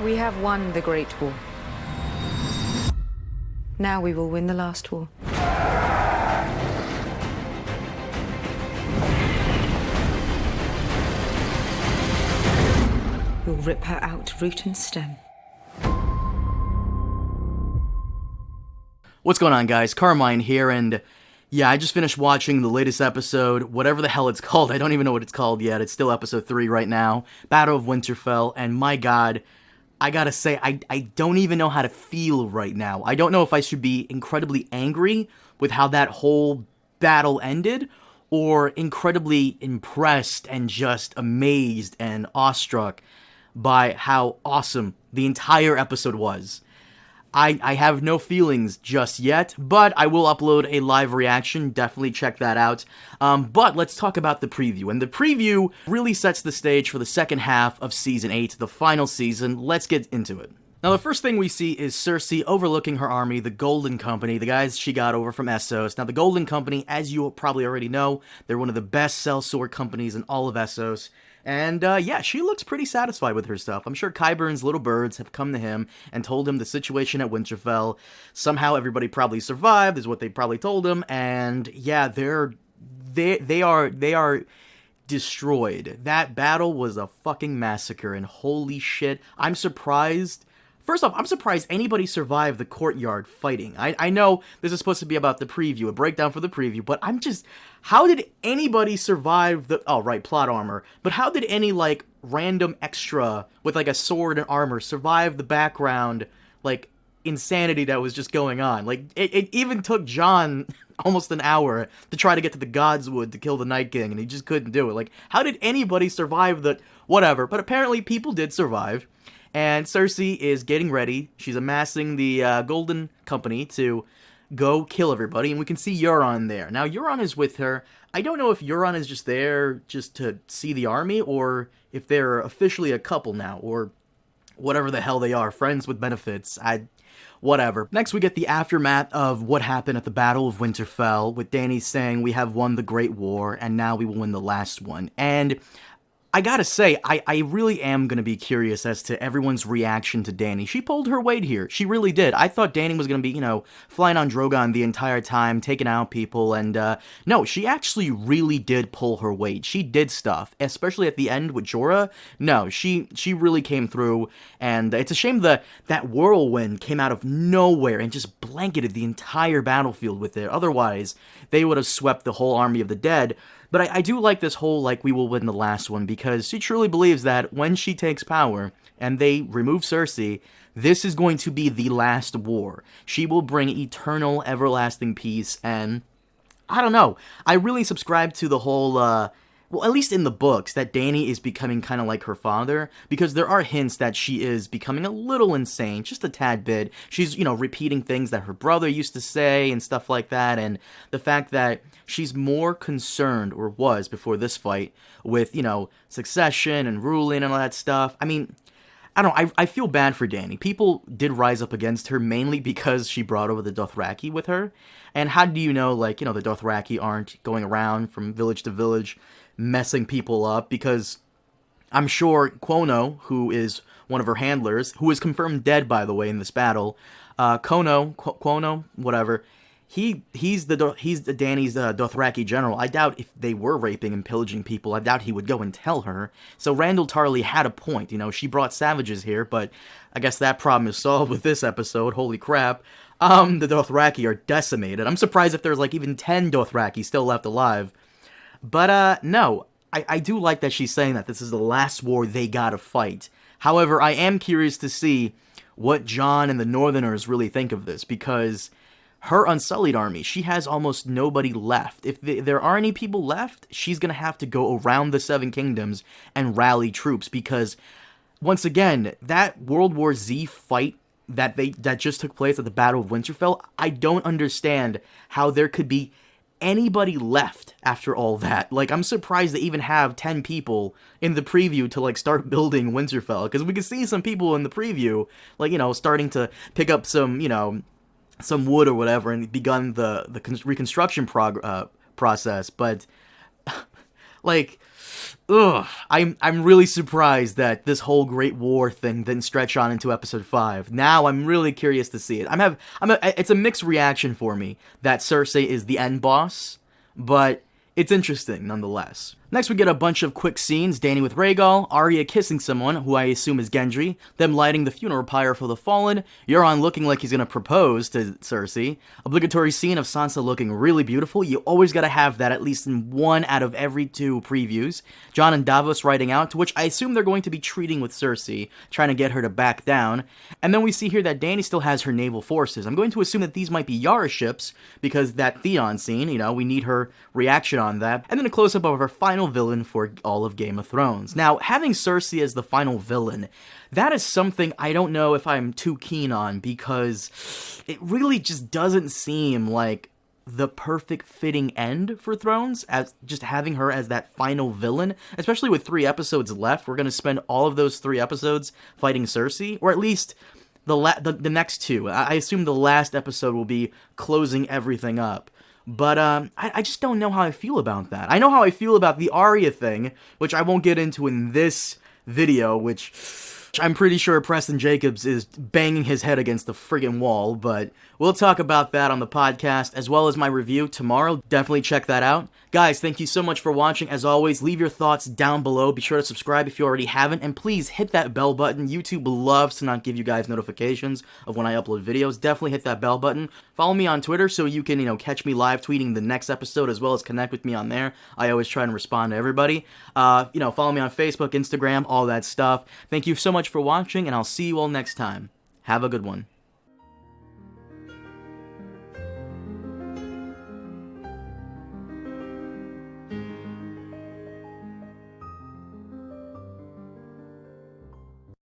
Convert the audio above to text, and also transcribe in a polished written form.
We have won the Great War. Now we will win the last war. We'll rip her out, root and stem. What's going on, guys? Carmine here, and yeah, I just finished watching the latest episode, whatever the hell it's called. I don't even know what it's called yet. It's still episode 3 right now, Battle of Winterfell, and my god, I gotta say, I don't even know how to feel right now. I don't know if I should be incredibly angry with how that whole battle ended, or incredibly impressed and just amazed and awestruck by how awesome the entire episode was. I have no feelings just yet, but I will upload a live reaction. Definitely check that out. But let's talk about the preview. And the preview really sets the stage for the second half of Season 8, the final season. Let's get into it. Now, the first thing we see is Cersei overlooking her army, the Golden Company, the guys she got over from Essos. Now, the Golden Company, as you probably already know, they're one of the best sellsword companies in all of Essos. And, yeah, she looks pretty satisfied with her stuff. I'm sure Qyburn's little birds have come to him and told him the situation at Winterfell. Somehow everybody probably survived, is what they probably told him. And, yeah, they are destroyed. That battle was a fucking massacre, and holy shit, I'm surprised. First off, I'm surprised anybody survived the courtyard fighting. I know this is supposed to be about the preview, a breakdown for the preview, but I'm just... How did anybody survive the... Oh, right, plot armor. But how did any, like, random extra with, like, a sword and armor survive the background, like, insanity that was just going on? Like, it even took Jon almost an hour to try to get to the Godswood to kill the Night King, and he just couldn't do it. Like, how did anybody survive the... Whatever. But apparently people did survive. And Cersei is getting ready. She's amassing the Golden Company to go kill everybody. And we can see Euron there. Now, Euron is with her. I don't know if Euron is just there just to see the army, or if they're officially a couple now, or whatever the hell they are. Friends with benefits. Whatever. Next, we get the aftermath of what happened at the Battle of Winterfell, with Dany saying, "We have won the Great War, and now we will win the last one." And I gotta say, I really am gonna be curious as to everyone's reaction to Dany. She pulled her weight here. She really did. I thought Dany was gonna be, flying on Drogon the entire time, taking out people, and, no, she actually really did pull her weight. She did stuff, especially at the end with Jorah. No, she really came through, and it's a shame that whirlwind came out of nowhere and just blanketed the entire battlefield with it. Otherwise, they would have swept the whole army of the dead. But I do like this whole, like, we will win the last one, because she truly believes that when she takes power and they remove Cersei, this is going to be the last war. She will bring eternal, everlasting peace, and I don't know. I really subscribe to the whole, well, at least in the books, that Dany is becoming kind of like her father, because there are hints that she is becoming a little insane, just a tad bit. She's, repeating things that her brother used to say and stuff like that, and the fact that she's more concerned, or was before this fight, with, succession and ruling and all that stuff. I mean, I don't know, I feel bad for Dany. People did rise up against her mainly because she brought over the Dothraki with her, and how do you know, the Dothraki aren't going around from village to village messing people up? Because I'm sure Quono, who is one of her handlers, who is confirmed dead, by the way, in this battle, Quono, whatever, he's Dany's Dothraki general. I doubt if they were raping and pillaging people, I doubt he would go and tell her. So Randall Tarley had a point, she brought savages here, but I guess that problem is solved with this episode. Holy crap. The Dothraki are decimated. I'm surprised if there's, even 10 Dothraki still left alive. But, no, I do like that she's saying that this is the last war they gotta fight. However, I am curious to see what Jon and the Northerners really think of this, because her Unsullied army, she has almost nobody left. If there are any people left, she's gonna have to go around the Seven Kingdoms and rally troops, because, once again, that World War Z fight that just took place at the Battle of Winterfell, I don't understand how there could be anybody left after all that. I'm surprised they even have 10 people in the preview to, start building Winterfell, because we can see some people in the preview, starting to pick up some, some wood or whatever, and begun the reconstruction process, but Like, ugh, I'm really surprised that this whole Great War thing didn't stretch on into episode 5. Now I'm really curious to see it. It's a mixed reaction for me that Cersei is the end boss, but it's interesting nonetheless. Next, we get a bunch of quick scenes: Dany with Rhaegal, Arya kissing someone, who I assume is Gendry, them lighting the funeral pyre for the fallen, Euron looking like he's gonna propose to Cersei, obligatory scene of Sansa looking really beautiful. You always gotta have that at least in 1 out of every 2 previews. Jon and Davos riding out, to which I assume they're going to be treating with Cersei, trying to get her to back down. And then we see here that Dany still has her naval forces. I'm going to assume that these might be Yara ships, because that Theon scene, we need her reaction on that. And then a close-up of her final villain for all of Game of Thrones. Now, having Cersei as the final villain, that is something I don't know if I'm too keen on, because it really just doesn't seem like the perfect fitting end for Thrones, as just having her as that final villain, especially with 3 episodes left. We're going to spend all of those 3 episodes fighting Cersei, or at least the next 2. I assume the last episode will be closing everything up. But I just don't know how I feel about that. I know how I feel about the Arya thing, which I won't get into in this video, which I'm pretty sure Preston Jacobs is banging his head against the friggin' wall, but we'll talk about that on the podcast, as well as my review tomorrow. Definitely check that out. Guys, thank you so much for watching. As always, leave your thoughts down below. Be sure to subscribe if you already haven't, and please hit that bell button. YouTube loves to not give you guys notifications of when I upload videos. Definitely hit that bell button. Follow me on Twitter so you can, catch me live tweeting the next episode, as well as connect with me on there. I always try and respond to everybody. Follow me on Facebook, Instagram, all that stuff. Thank you so much for watching, and I'll see you all next time. Have a good one.